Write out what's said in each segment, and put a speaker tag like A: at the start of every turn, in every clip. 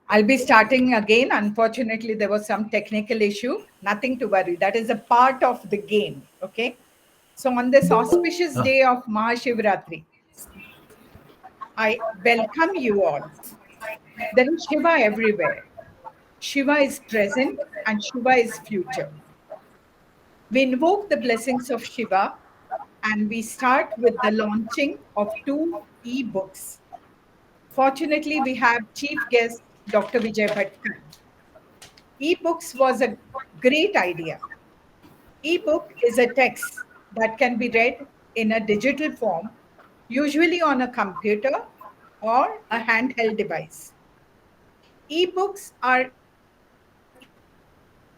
A: I'll be starting again. Unfortunately, there was some technical issue. Nothing to worry. That is a part of the game. Okay. So, on this auspicious day of Mahashivratri, I welcome you all. There is Shiva everywhere. Shiva is present and Shiva is future. We invoke the blessings of Shiva and we start with the launching of two e-books. Fortunately, we have chief guest Dr. Vijay Bhatkar. E-books was a great idea. E-book is a text that can be read in a digital form, usually on a computer or a handheld device. E-books are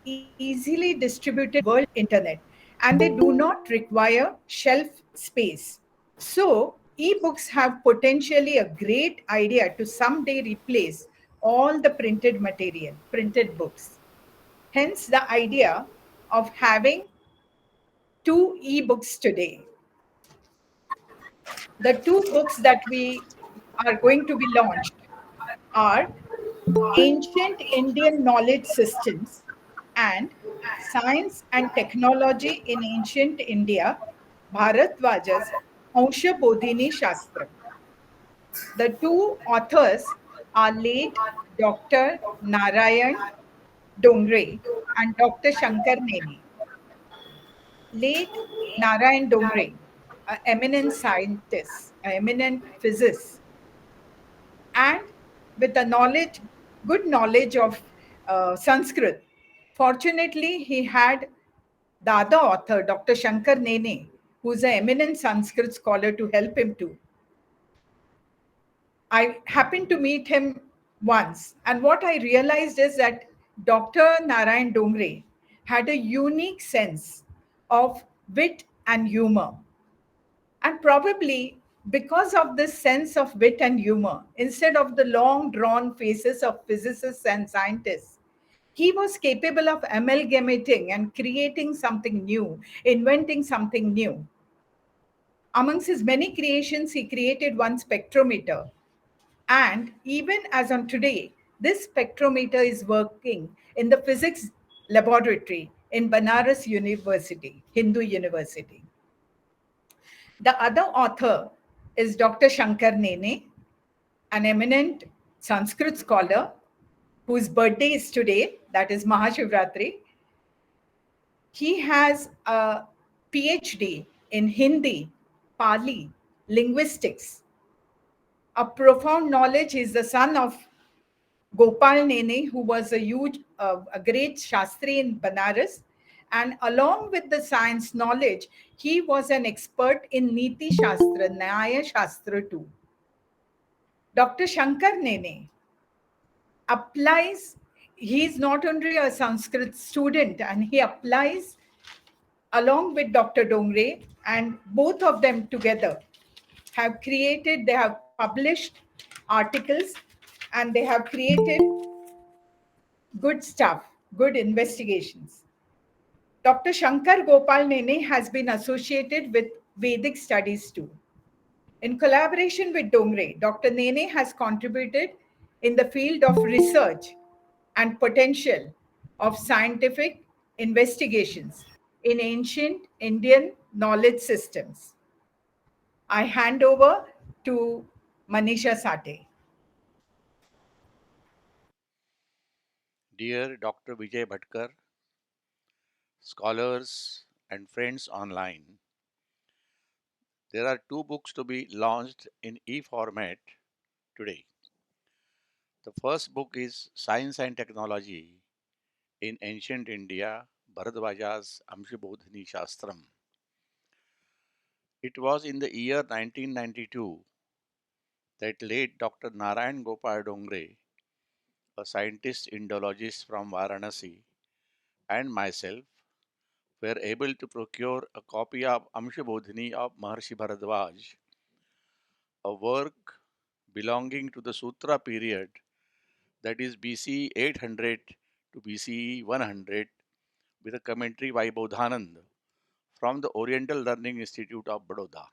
A: easily distributed across the world internet and they do not require shelf space. So, e-books have potentially a great idea to someday replace all the printed material, printed books. Hence, the idea of having two e-books today. The two books that we are going to be launched are Ancient Indian Knowledge Systems and Science and Technology in Ancient India, Bharatvaja's Anshabodhini Shastram. The two authors are late Dr. Narayan Dongre and Dr. Shankar Nene. Late Narayan Dongre, an eminent scientist, an eminent physicist, and with a knowledge, good knowledge of Sanskrit. Fortunately, he had the other author, Dr. Shankar Nene, who's an eminent Sanskrit scholar, to help him too. I happened to meet him once, and what I realized is that Dr. Narayan Dongre had a unique sense of wit and humor. And probably because of this sense of wit and humor, instead of the long drawn faces of physicists and scientists, he was capable of amalgamating and creating something new, inventing something new. Amongst his many creations, he created one spectrometer. And even as on today, this spectrometer is working in the physics laboratory in Banaras University, Hindu University. The other author is Dr. Shankar Nene, an eminent Sanskrit scholar whose birthday is today, that is Mahashivratri. He has a PhD in Hindi, Pali, linguistics, a profound knowledge. He's the son of Gopal Nene, who was a great Shastri in Banaras. And along with the science knowledge, he was an expert in Niti Shastra, Nyaya Shastra too. Dr. Shankar Nene applies, he's not only a Sanskrit student, and he applies along with Dr. Dongre, and both of them together they have published articles and they have created good stuff, good investigations. Dr. Shankar Gopal Nene has been associated with Vedic studies too. In collaboration with Dongre, Dr. Nene has contributed in the field of research and potential of scientific investigations in ancient Indian knowledge systems. I hand over to Manisha Sate.
B: Dear Dr. Vijay Bhatkar, scholars, and friends online, there are two books to be launched in e format today. The first book is Science and Technology in Ancient India, Bharadwaja's Amshabodhini Shastram. It was in the year 1992 that late Dr. Narayan Gopal Dongre, a scientist Indologist from Varanasi, and myself were able to procure a copy of Amshabodhini of Maharshi Bharadwaj, a work belonging to the Sutra period, that is BC 800 to BC 100, with a commentary by Bodhanand from the Oriental Learning Institute of Baroda.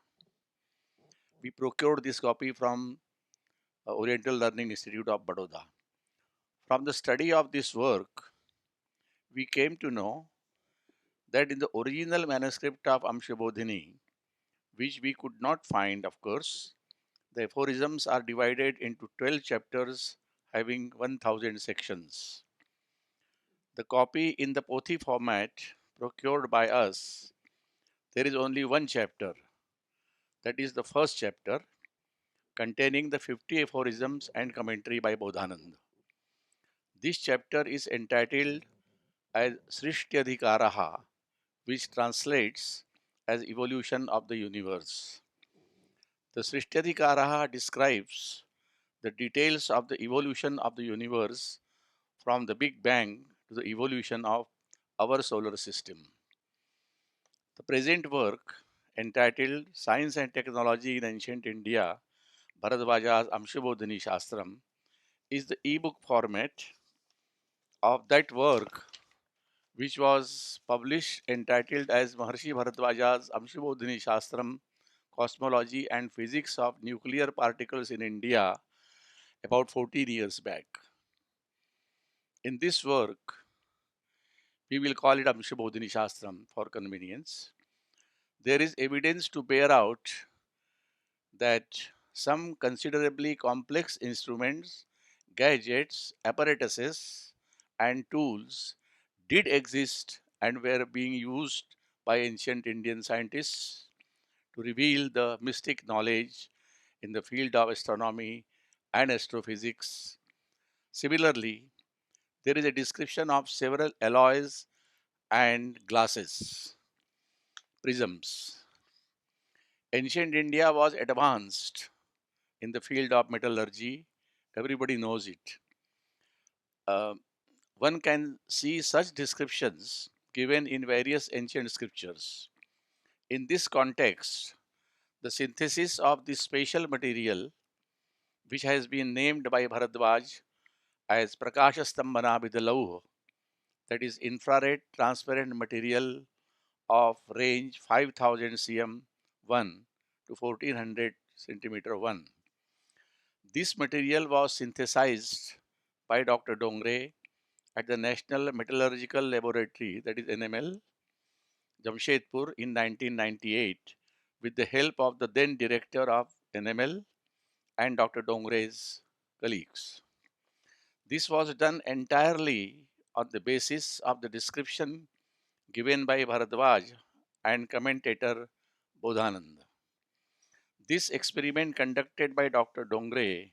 B: We procured this copy from Oriental Learning Institute of Baroda. From the study of this work, we came to know that in the original manuscript of Amshabodhini, which we could not find, of course, the aphorisms are divided into 12 chapters having 1000 sections. The copy in the Pothi format procured by us, there is only one chapter, that is the first chapter, containing the 50 aphorisms and commentary by Bodhanand. This chapter is entitled as Srishtyadhikaraha, which translates as evolution of the universe. The Srishtyadhikaraha describes the details of the evolution of the universe from the Big Bang to the evolution of our solar system. The present work, entitled Science and Technology in Ancient India, Bharadwaja's Amshabodhini Shastram, is the ebook format of that work which was published entitled as Maharshi Bharadwaja's Amshabodhini Shastram, Cosmology and Physics of Nuclear Particles in India about 14 years back. In this work, we will call it Amshabodhini Shastram for convenience. There is evidence to bear out that some considerably complex instruments, gadgets, apparatuses, and tools did exist and were being used by ancient Indian scientists to reveal the mystic knowledge in the field of astronomy and astrophysics. Similarly, there is a description of several alloys and glasses, prisms. Ancient India was advanced in the field of metallurgy. Everybody knows it. Uh, One can see such descriptions given in various ancient scriptures. In this context, the synthesis of this special material, which has been named by Bharadwaj as Prakashastambhana Vidalauh, that is infrared transparent material of range 5000 cm 1 to 1400 centimeter 1. This material was synthesized by Dr. Dongre at the National Metallurgical Laboratory, that is NML, Jamshedpur in 1998 with the help of the then director of NML and Dr. Dongre's colleagues. This was done entirely on the basis of the description given by Bharadwaj and commentator Bodhanand. This experiment conducted by Dr. Dongre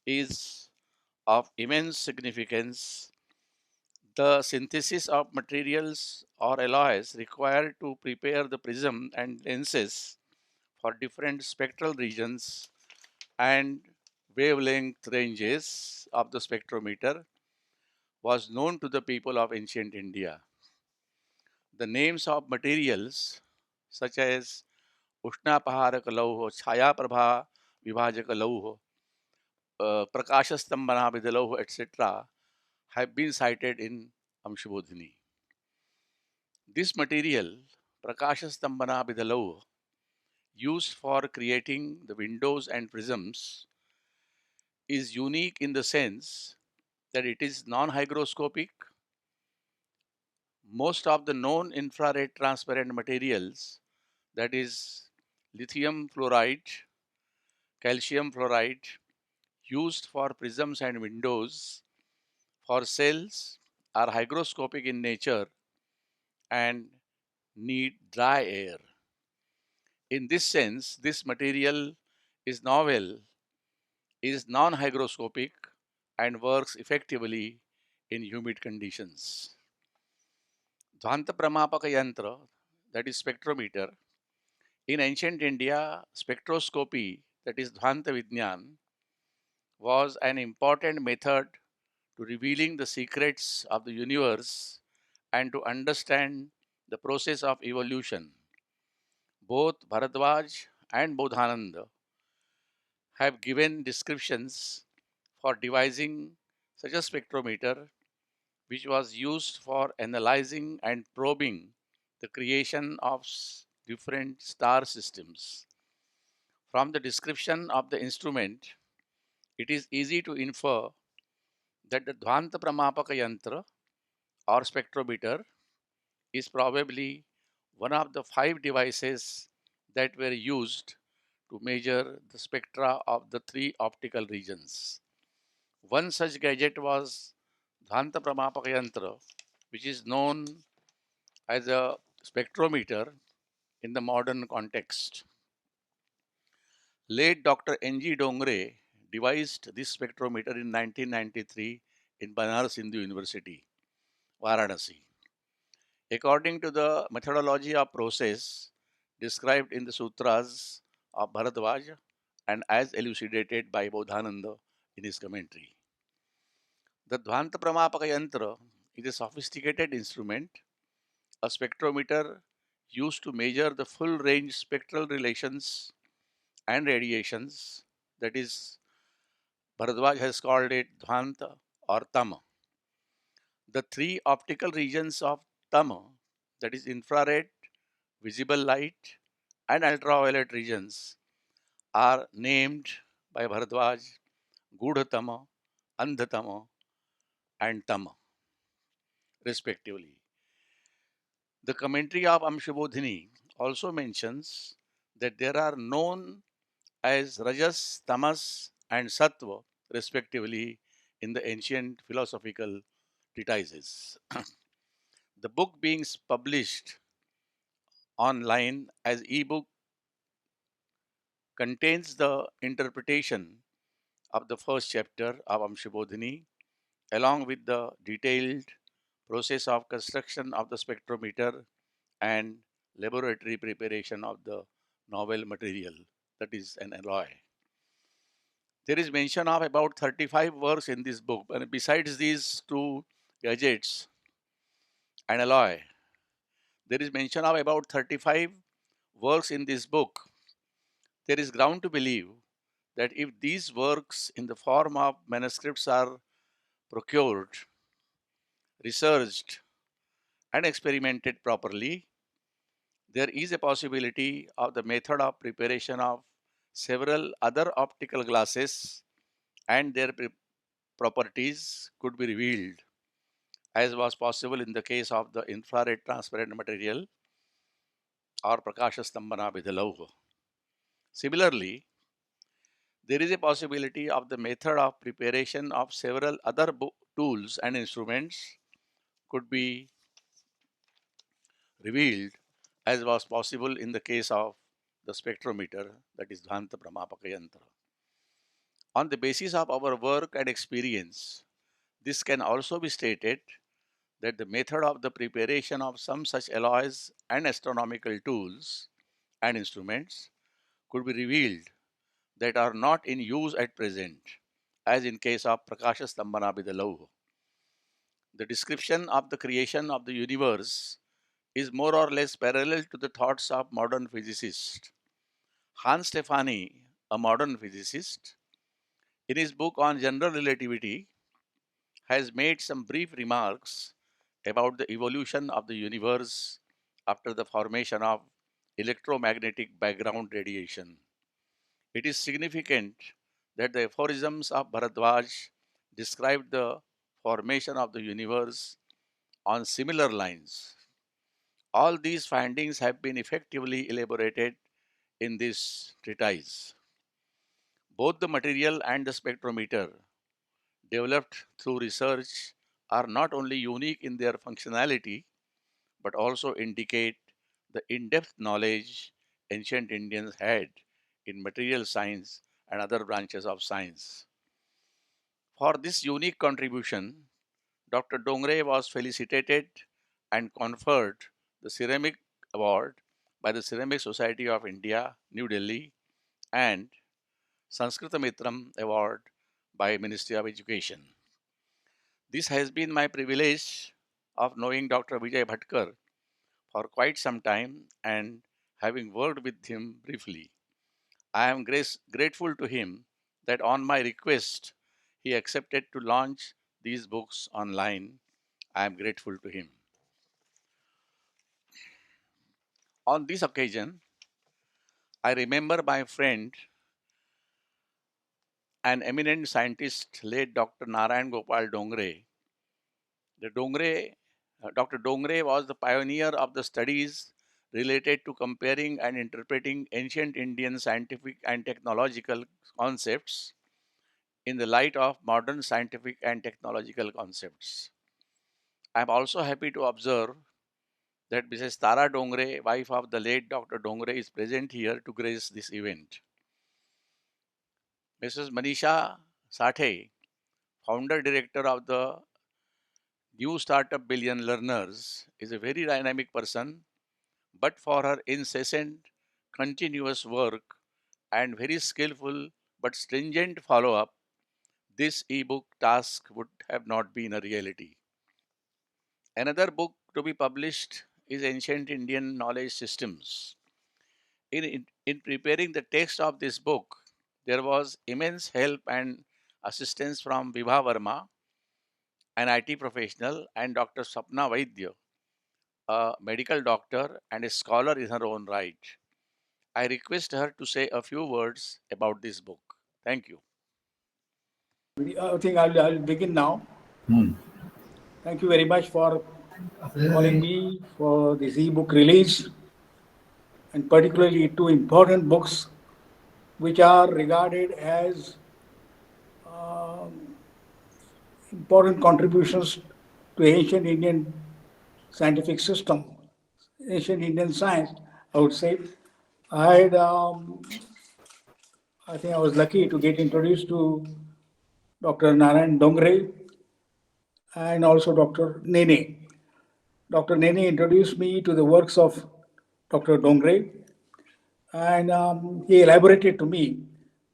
B: is of immense significance. The synthesis of materials or alloys required to prepare the prism and lenses for different spectral regions and wavelength ranges of the spectrometer was known to the people of ancient India. The names of materials such as Ushnapaharaka Lauho, Chaya Prabha Vibhajaka Lauho, Prakashastambhana Vidalauh, etc., have been cited in Amshabodhini. This material, Prakashastambhana Vidalauh, used for creating the windows and prisms, is unique in the sense that it is non hygroscopic. Most of the known infrared transparent materials, that is, lithium fluoride, calcium fluoride, used for prisms and windows, for cells, are hygroscopic in nature and need dry air. In this sense, this material is novel, is non hygroscopic, and works effectively in humid conditions. Dhvanta Pramapaka Yantra, that is spectrometer, in ancient India, spectroscopy, that is Dhvanta Vidyan, was an important method to revealing the secrets of the universe and to understand the process of evolution. Both Bharadwaj and Bodhananda have given descriptions for devising such a spectrometer, which was used for analyzing and probing the creation of different star systems. From the description of the instrument, it is easy to infer that the Dhvanta Pramapaka Yantra or spectrometer is probably one of the five devices that were used to measure the spectra of the three optical regions. One such gadget was Dhvanta Pramapaka Yantra, which is known as a spectrometer in the modern context. Late Dr. N.G. Dongre devised this spectrometer in 1993 in Banaras Hindu University, Varanasi. According to the methodology of process described in the sutras of Bharadwaj and as elucidated by Bodhananda in his commentary. The Dhvanta Pramapaka Yantra is a sophisticated instrument, a spectrometer used to measure the full range spectral relations and radiations, that is, Bharadwaj has called it Dhvanta or Tama. The three optical regions of Tama, that is infrared, visible light, and ultraviolet regions, are named by Bharadwaj Gudhatama, Andhatama, and Tama, respectively. The commentary of Amshabodhini also mentions that there are known as Rajas, Tamas, and Sattva, respectively, in the ancient philosophical treatises. The book being published online as ebook contains the interpretation of the first chapter of Amshabodhini, along with the detailed process of construction of the spectrometer and laboratory preparation of the novel material, that is, an alloy. There is mention of about 35 works in this book, and besides these two gadgets and alloy, there is mention of about 35 works in this book. There is ground to believe that if these works in the form of manuscripts are procured, researched, and experimented properly, there is a possibility of the method of preparation of several other optical glasses and their properties could be revealed, as was possible in the case of the infrared transparent material or Prakashastambhana Vidhalau. Similarly, there is a possibility of the method of preparation of several other tools and instruments could be revealed, as was possible in the case of the spectrometer, that is Dhvanta Pramapaka Yantra. On the basis of our work and experience, this can also be stated that the method of the preparation of some such alloys and astronomical tools and instruments could be revealed that are not in use at present, as in case of Prakasha Stambhana Vidhalau. The description of the creation of the universe is more or less parallel to the thoughts of modern physicists. Hans Stefani, a modern physicist, in his book on general relativity, has made some brief remarks about the evolution of the universe after the formation of electromagnetic background radiation. It is significant that the aphorisms of Bharadwaj described the formation of the universe on similar lines. All these findings have been effectively elaborated in this treatise. Both the material and the spectrometer, developed through research, are not only unique in their functionality but also indicate the in depth knowledge ancient Indians had in material science and other branches of science. For this unique contribution, Dr. Dongre was felicitated and conferred the Ceramic Award by the Ceramic Society of India, New Delhi, and Sanskrita Mitram Award by Ministry of Education. This has been my privilege of knowing Dr. Vijay Bhatkar for quite some time and having worked with him briefly. I am grateful to him that on my request he accepted to launch these books online. I am grateful to him. On this occasion, I remember my friend an eminent scientist, late Dr. Narayan Gopal Dongre. The Dongre, Dr. Dongre was the pioneer of the studies related to comparing and interpreting ancient Indian scientific and technological concepts in the light of modern scientific and technological concepts. I am also happy to observe that Mrs. Tara Dongre, wife of the late Dr. Dongre, is present here to grace this event. Mrs. Manisha Sathe, founder director of the new startup BillionLearners, is a very dynamic person, but for her incessant, continuous work and very skillful but stringent follow up, this ebook task would have not been a reality. Another book to be published is Ancient Indian Knowledge Systems. In preparing the text of this book, there was immense help and assistance from Vibha Verma, an IT professional, and Dr. Sapna Vaidya, a medical doctor and a scholar in her own right. I request her to say a few words about this book. Thank you.
C: I think I'll begin now. Thank you very much for calling me for this e-book release, and particularly two important books which are regarded as important contributions to ancient Indian scientific system, ancient Indian science, I would say. I had, I think I was lucky to get introduced to Dr. Narayan Dongre and also Dr. Nene. Dr. Nene introduced me to the works of Dr. Dongre, and he elaborated to me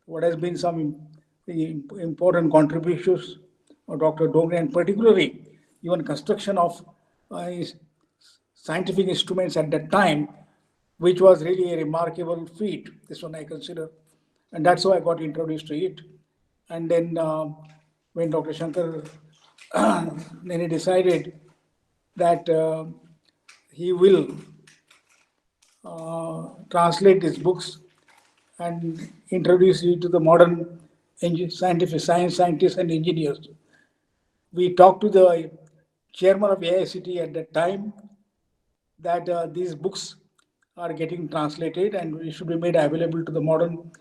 C: what has been some important contributions of Dr. Dongre, and particularly even construction of scientific instruments at that time, which was really a remarkable feat. This one I consider, and that's how I got introduced to it. And then when Dr. Shankar Nene decided that he will translate his books and introduce you to the modern scientific scientists and engineers. We talked to the chairman of AICT at that time that these books are getting translated and it should be made available to the modern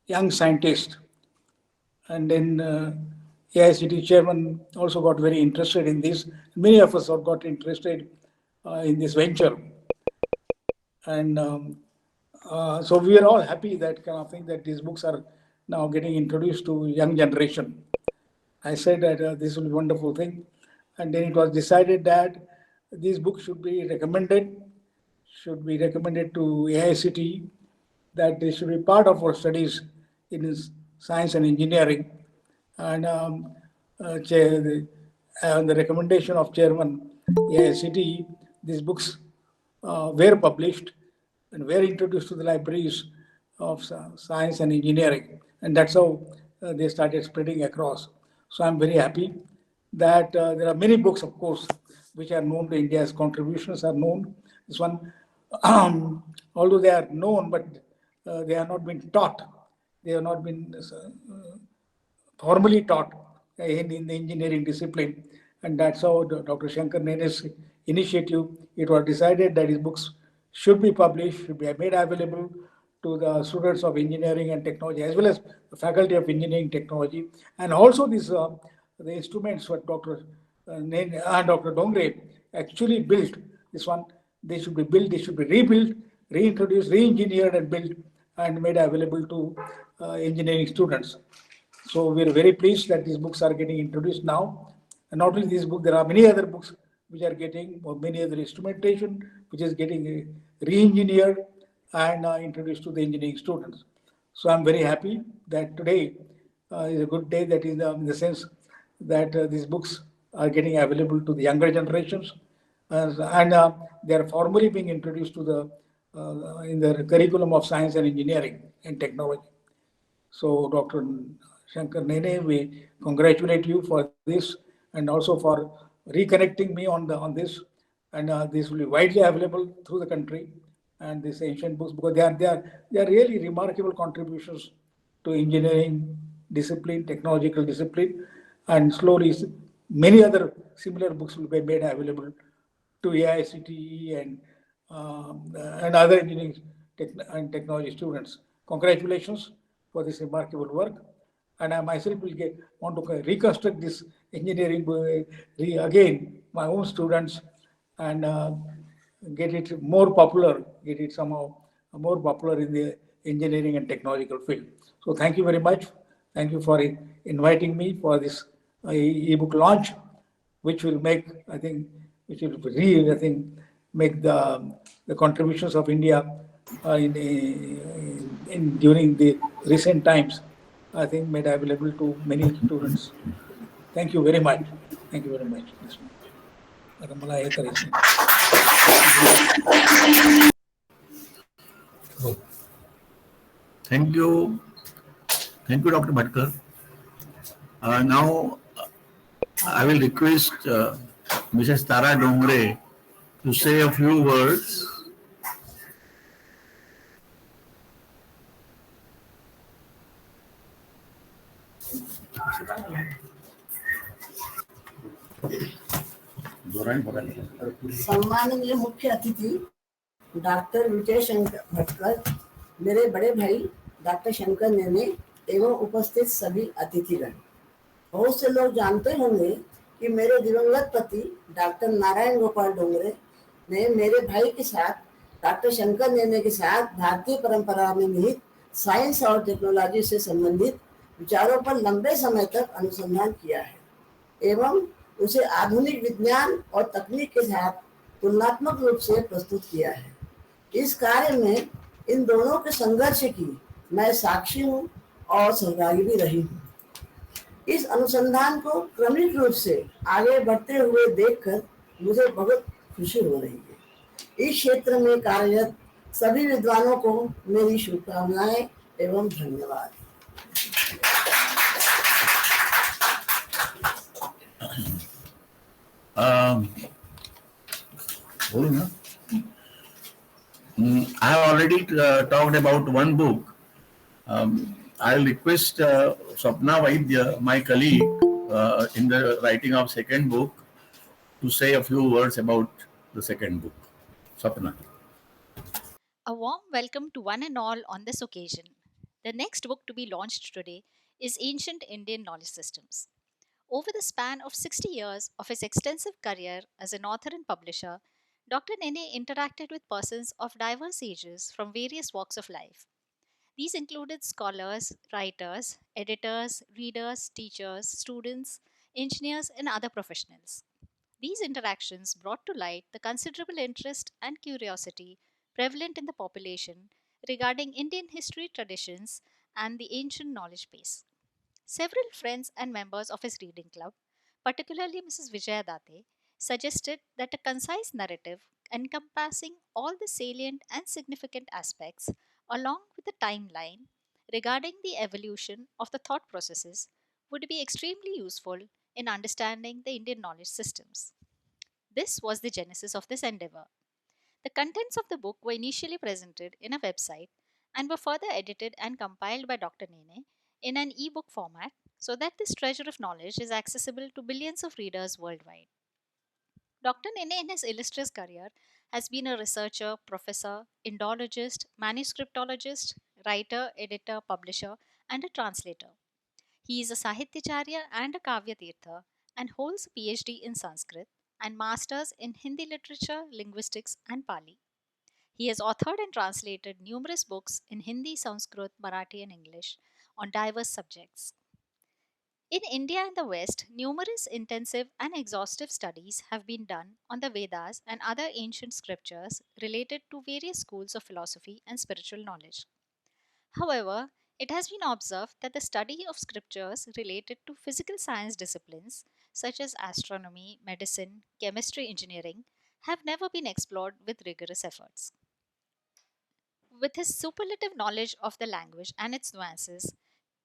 C: young scientists. And then AICT chairman also got very interested in this. Many of us have got interested in this venture. And so we are all happy that kind of thing that these books are now getting introduced to young generation. I said that this will be a wonderful thing, and then it was decided that these books should be recommended to AICT, that they should be part of our studies in science and engineering, and on the recommendation of chairman AICT, these books were published and were introduced to the libraries of science and engineering. And that's how they started spreading across. So I'm very happy that there are many books, of course, which are known to India's contributions are known. This one, although they are known, but they have not been taught. They have not been formally taught in the engineering discipline. And that's how Dr. Shankar Nene's initiative, it was decided that his books should be published, should be made available to the students of engineering and technology, as well as the faculty of engineering technology. And also these the instruments what Dr. Dr. Dongre actually built, this one, they should be built, they should be rebuilt, reintroduced, re-engineered and built and made available to engineering students. So we are very pleased that these books are getting introduced now. And not only these books, there are many other books which are getting, or many other instrumentation which is getting re-engineered and introduced to the engineering students. So I'm very happy that today is a good day, that is in the sense that these books are getting available to the younger generations, and they are formally being introduced to the in the curriculum of science and engineering and technology. So, Dr. Shankar Nene, we congratulate you for this and also for reconnecting me on this. And this will be widely available through the country and these ancient books, because they are really remarkable contributions to engineering, discipline, technological discipline, and slowly many other similar books will be made available to AICTE and other engineering and technology students. Congratulations for this remarkable work. And I myself want to reconstruct this engineering again, my own students, and get it more popular, get it somehow more popular in the engineering and technological field. So thank you very much. Thank you for inviting me for this ebook launch, which will make, I think, which will really, I think, make the contributions of India during the recent times, I think, made available to many students. Thank you very much. Thank you very much. आता मला हे करायचं आहे.
D: Thank you. Thank you, Dr. Bhatkar. Now, I will request Mrs. Tara Dongre to say a few words.
E: सम्माननीय मुख्य अतिथि doctor Vijay Shankar Bhatkar, मेरे बड़े भाई डॉक्टर शंकर नेने एवं उपस्थित सभी अतिथिगण। बहुत से लोग जानते होंगे कि मेरे दिवंगत पति डॉक्टर नारायण गोपाल डोंगरे ने मेरे भाई के साथ डॉक्टर शंकर नेने के साथ भारतीय परंपरा में निहित साइंस और टेक्नोलॉजी से संबंधित विचारों पर लंबे समय तक अनुसंधान किया है एवं उसे आधुनिक विज्ञान और तकनीक के साथ तुलनात्मक रूप से प्रस्तुत किया है। इस कार्य में इन दोनों के संघर्ष की मैं साक्षी हूँ और सहभागी भी रही हूँ। इस अनुसंधान को क्रमिक रूप से आगे बढ़ते हुए देखकर मुझे बहुत खुशी हो रही है। इस क्षेत्र में कार्यरत सभी विद्वानों को मेरी शुभकामनाएं एवं धन्यवाद।
D: I have already talked about one book. I'll request Swapna Vaidya, my colleague in the writing of second book, to say a few words about the second book. Swapna.
F: A warm welcome to one and all on this occasion. The next book to be launched today is Ancient Indian Knowledge Systems. Over the span of 60 years of his extensive career as an author and publisher, Dr. Nene interacted with persons of diverse ages from various walks of life. These included scholars, writers, editors, readers, teachers, students, engineers, and other professionals. These interactions brought to light the considerable interest and curiosity prevalent in the population regarding Indian history traditions and the ancient knowledge base. Several friends and members of his reading club, particularly Mrs. Vijay Date, suggested that a concise narrative encompassing all the salient and significant aspects, along with a timeline regarding the evolution of the thought processes, would be extremely useful in understanding the Indian knowledge systems. This was the genesis of this endeavor. The contents of the book were initially presented in a website and were further edited and compiled by Dr. Nene in an e-book format so that this treasure of knowledge is accessible to billions of readers worldwide. Dr. Nene, in his illustrious career, has been a researcher, professor, Indologist, manuscriptologist, writer, editor, publisher, and a translator. He is a Sahityacharya and a Kavya Tirtha and holds a PhD in Sanskrit and Masters in Hindi Literature, Linguistics, and Pali. He has authored and translated numerous books in Hindi, Sanskrit, Marathi, and English on diverse subjects. In India and the West, numerous intensive and exhaustive studies have been done on the Vedas and other ancient scriptures related to various schools of philosophy and spiritual knowledge. However, it has been observed that the study of scriptures related to physical science disciplines such as astronomy, medicine, chemistry, engineering have never been explored with rigorous efforts. With his superlative knowledge of the language and its nuances,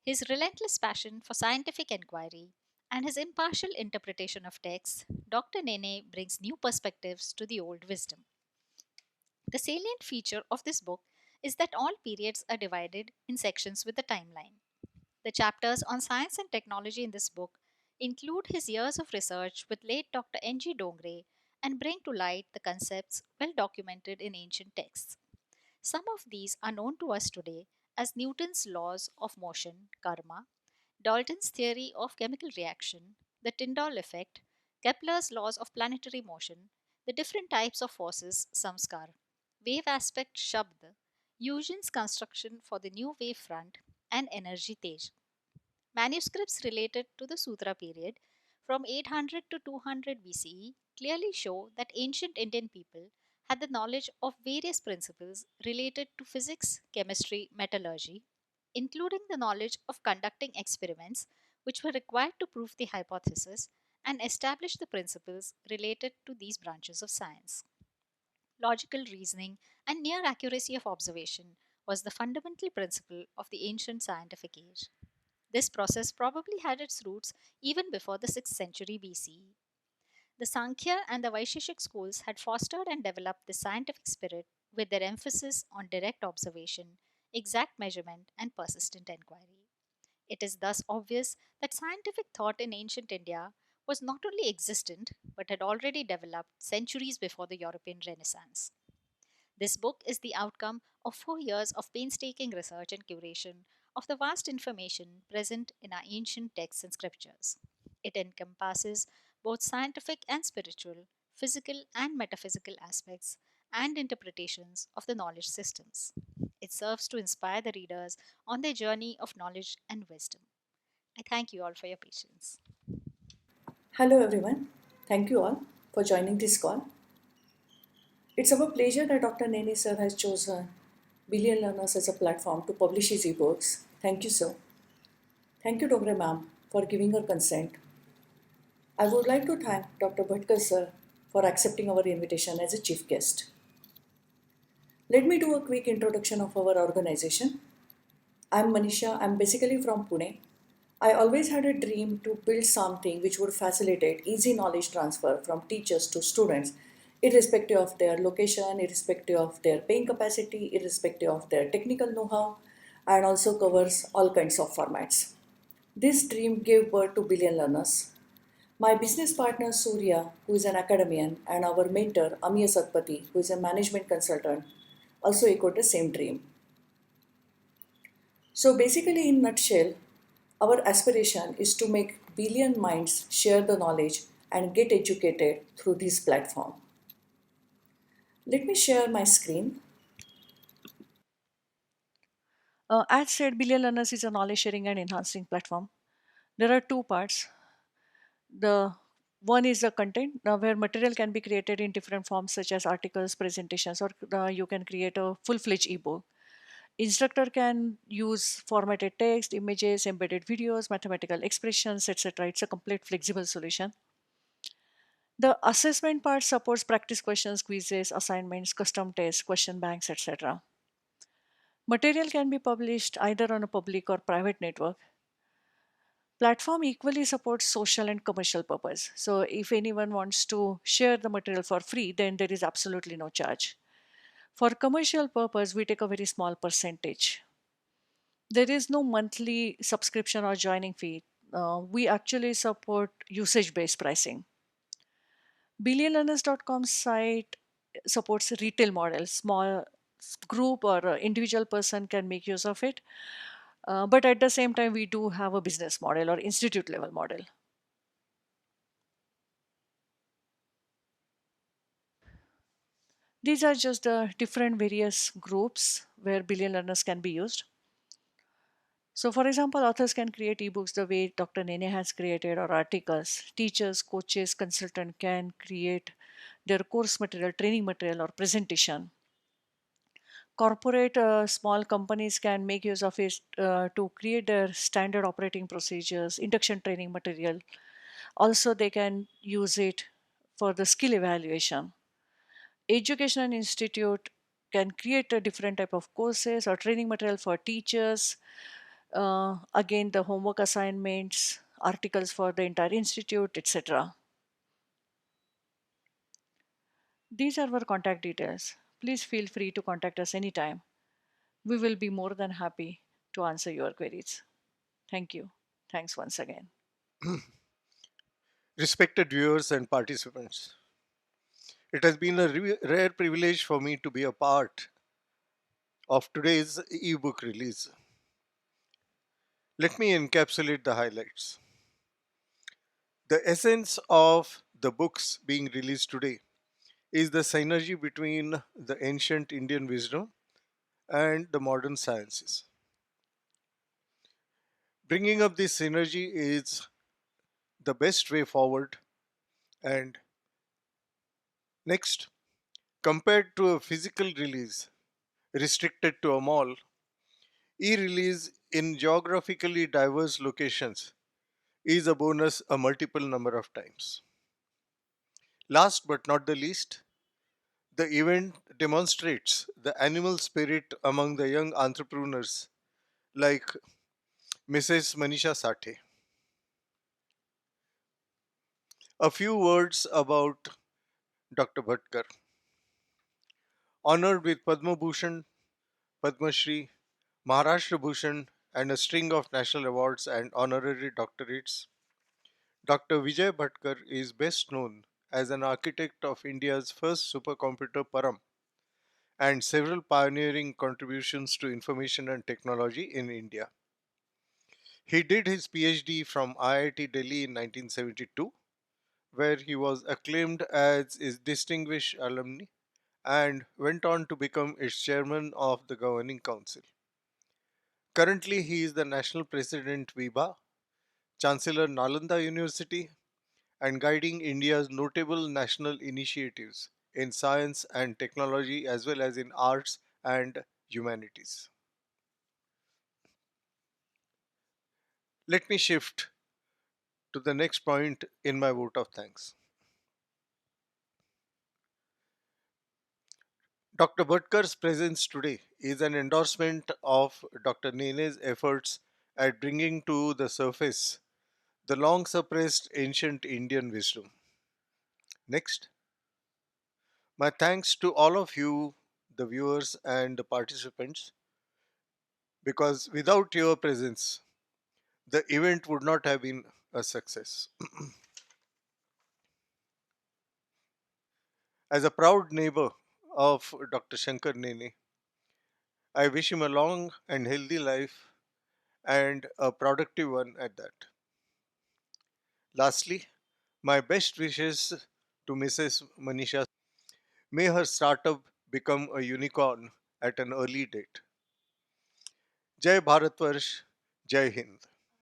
F: his relentless passion for scientific inquiry, and his impartial interpretation of texts, Dr. Nene brings new perspectives to the old wisdom. The salient feature of this book is that all periods are divided in sections with a timeline. The chapters on science and technology in this book include his years of research with late Dr. N.G. Dongre and bring to light the concepts well documented in ancient texts. Some of these are known to us today as Newton's laws of motion, karma, Dalton's theory of chemical reaction, the Tyndall effect, Kepler's laws of planetary motion, the different types of forces, samskar, wave aspect, shabd, Eugen's construction for the new wave front, and energy tej. Manuscripts related to the Sutra period from 800 to 200 BCE clearly show that ancient Indian people had the knowledge of various principles related to physics, chemistry, metallurgy, including the knowledge of conducting experiments which were required to prove the hypothesis and establish the principles related to these branches of science. Logical reasoning and near accuracy of observation was the fundamental principle of the ancient scientific age. This process probably had its roots even before the 6th century BCE. The Sankhya and the Vaisheshik schools had fostered and developed the scientific spirit with their emphasis on direct observation, exact measurement, and persistent inquiry. It is thus obvious that scientific thought in ancient India was not only existent but had already developed centuries before the European Renaissance. This book is the outcome of 4 years of painstaking research and curation of the vast information present in our ancient texts and scriptures. It encompasses both scientific and spiritual, physical and metaphysical aspects and interpretations of the knowledge systems. It serves to inspire the readers on their journey of knowledge and wisdom. I thank you all for your patience.
G: Hello everyone. Thank you all for joining this call. It's our pleasure that Dr. Nene sir has chosen Billion Learners as a platform to publish his ebooks. Thank you, sir. Thank you, Dongre ma'am, for giving her consent. I would like to thank Dr. Bhatkar sir for accepting our invitation as a chief guest. Let me do a quick introduction of our organization. I'm Manisha. I'm basically from Pune. I always had a dream to build something which would facilitate easy knowledge transfer from teachers to students, irrespective of their location, irrespective of their paying capacity, irrespective of their technical know how, and also covers all kinds of formats. This dream gave birth to Billion Learners. My business partner Surya, who is an academician, and our mentor Amiya Satpathy, who is a management consultant, also echoed the same dream. So basically, in nutshell, our aspiration is to make billion minds share the knowledge and get educated through this platform. Let me share my screen.
H: As said, BillionLearners is a knowledge sharing and enhancing platform. There are two parts. The one is the content, where material can be created in different forms, such as articles, presentations, or you can create a full-fledged ebook. Instructor can use formatted text, images, embedded videos, mathematical expressions, etc. It's a complete flexible solution. The assessment part supports practice questions, quizzes, assignments, custom tests, question banks, etc. Material can be published either on a public or private network. Platform equally supports social and commercial purpose. So if anyone wants to share the material for free, then there is absolutely no charge. For commercial purpose, we take a very small percentage. There is no monthly subscription or joining fee. We actually support usage-based pricing. BillionLearners.com site supports retail model. Small group or individual person can make use of it. But at the same time, we do have a business model or institute level model. These are just the different various groups where billion learners can be used. So for example, authors can create ebooks the way Dr. Nene has created, or articles. Teachers, coaches, consultant can create their course material, training material, or presentation. Corporate small companies can make use of it to create their standard operating procedures, induction training material. Also, they can use it for the skill evaluation. Educational institute can create a different type of courses or training material for teachers. Again, the homework assignments, articles for the entire institute, etc. These are our contact details. Please feel free to contact us anytime. We will be more than happy to answer your queries. Thank you. Thanks once again.
I: Respected viewers and participants, it has been a rare privilege for me to be a part of today's ebook release. Let me encapsulate the highlights. The essence of the books being released today is the synergy between the ancient Indian wisdom and the modern sciences. Bringing up this synergy is the best way forward. And next, compared to a physical release restricted to a mall, e release in geographically diverse locations is a bonus a multiple number of times. Last but not the least, the event demonstrates the animal spirit among the young entrepreneurs like Mrs. Manisha Sathe. A few words about Dr. Bhatkar. Honored with Padma Bhushan, Padma Shri, Maharashtra Bhushan, and a string of national awards and honorary doctorates, Dr. Vijay Bhatkar is best known as an architect of India's first supercomputer Param and several pioneering contributions to information and technology in India. He did his PhD from IIT Delhi in 1972, where he was acclaimed as its distinguished alumni and went on to become its chairman of the governing council. Currently, he is the national president VIBA, Chancellor Nalanda University, and guiding India's notable national initiatives in science and technology as well as in arts and humanities. Let me shift to the next point in my vote of thanks. Dr. Bhatkar's presence today is an endorsement of Dr. Nene's efforts at bringing to the surface the long suppressed ancient Indian wisdom. Next, my thanks to all of you, the viewers and the participants, because without your presence, the event would not have been a success. As a proud neighbor of Dr. Shankar Nene, I wish him a long and healthy life and a productive one at that. Lastly, my best wishes to Mrs. Manisha. May her startup become a unicorn at an early date. Jai Bharatvarsh, Jai Hind.